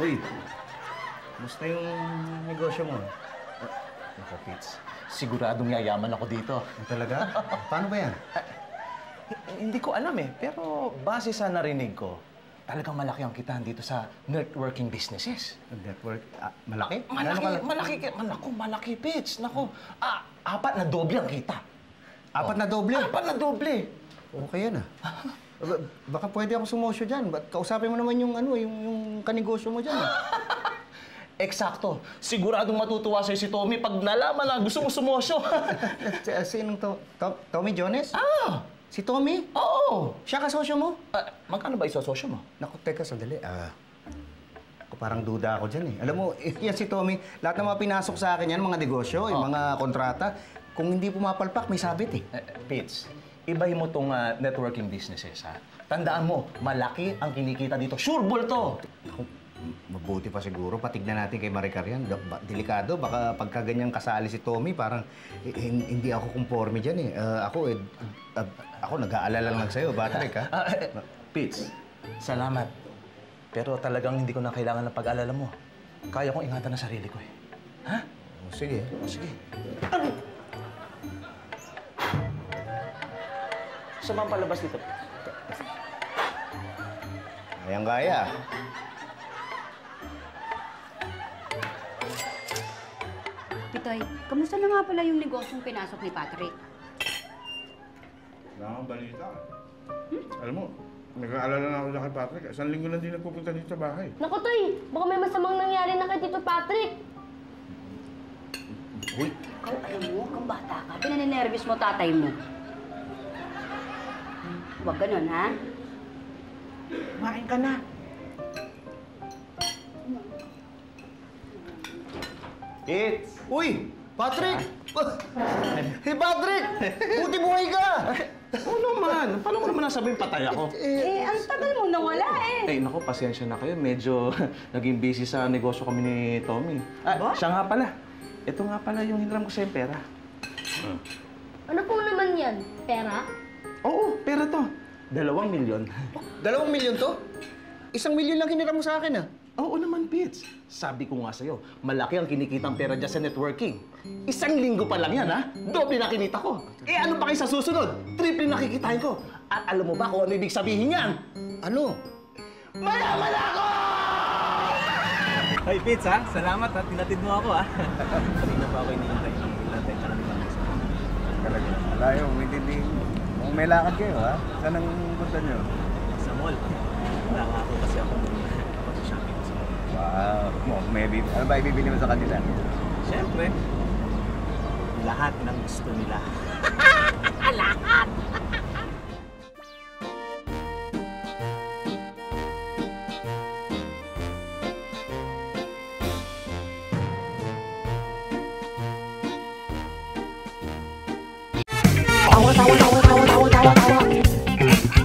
Uy, musta yung negosyo mo? Naku, Pits. Siguradong yayaman ako dito. Talaga? Paano ba yan? Hindi ko alam eh, pero base sa narinig ko, talagang malaki ang kitaan dito sa networking businesses. Network? Malaki? Malaki, Pits. Naku, 4 na doble ang kita. 4 na doble? 4 na doble. Okay yan Baka pwede ako sumosyo dyan. Kausapin mo naman yung kanegosyo mo dyan. Eksakto. Siguradong matutuwa sa'yo si Tommy pag nalaman na gusto mo sumosyo. Sinong to? Tommy Jones? Si Tommy? Oo. Siya kasosyo mo? Magkano ba isososyo mo? Naku, teka, sandali. Parang duda ako dyan Alam mo, yan si Tommy, lahat ng mga pinasok sa akin yan, mga negosyo, yung mga kontrata, kung hindi pumapalpak, may sabit Pits, ibahin mo tong networking businesses, ha? Tandaan mo, malaki ang kinikita dito. Sure ball to! Naku, mabuti pa siguro. Patignan natin kay Maricar yan. Delikado. Baka pagka ganyan kasali si Tommy, parang hindi ako conforme dyan Ako nag-aalala lang sa'yo, Patrick, ha? Pits, salamat. Pero talagang hindi ko na kailangan ng pag-alala mo. Kaya kong ingatan ang sarili ko, Ha? Sige. Sige. Ano? Saan ba ang palabas dito? Kayang-kaya. Pitoy, kamusta na nga pala yung negosyong pinasok ni Patrick? Wala akong balita. Alam mo, nag-aalala na ako na kay Patrick. 1 linggo lang din nagpupunta dito sa bahay. Naku, Toy! Baka may masamang nangyari na kay Tito Patrick. Uy! Ikaw, alam mo, kang bata ka. Pinaninervous mo tatay mo. Huwag ganun, ha? Kumain ka na. It's... Uy! Patrick! Hey, Patrick! Buti buhay ka! Oo naman. Paano mo naman nasabihin patay ako? Ang tagal mo nawala Naku, pasensya na kayo. Medyo naging busy sa negosyo kami ni Tommy. Siya nga pala. Ito nga pala yung hiniram ko sa'yo pera. Ano po naman yan? Pera? Oo, pera to. 2 milyon. 2 milyon to? 1 milyon lang hiniram mo sa akin, Oo naman, Pits. Sabi ko nga sa'yo, malaki ang kinikitang pera dyan sa networking. 1 linggo pa lang yan, ha? Doble na kinita ko. Ano pa kayo sa susunod? Triple na kikitain ko. At alam mo ba kung ano ibig sabihin yan? Ano? Mayaman ako! Hoy, Pits, ha? Salamat, ha? Tinatid mo ako, ha? Kanina pa ako iniintay. Ilantay ka namin ako sa Talaga. Malayo, hindi. Kung may lakad kayo, ha? Saan ang punta nyo? Sa mall. Wala nga ako kasi ako shopping sa mall. Wow. Ano ba ibibili mo sa kanila? Siyempre, lahat ng gusto nila. Lahat!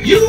You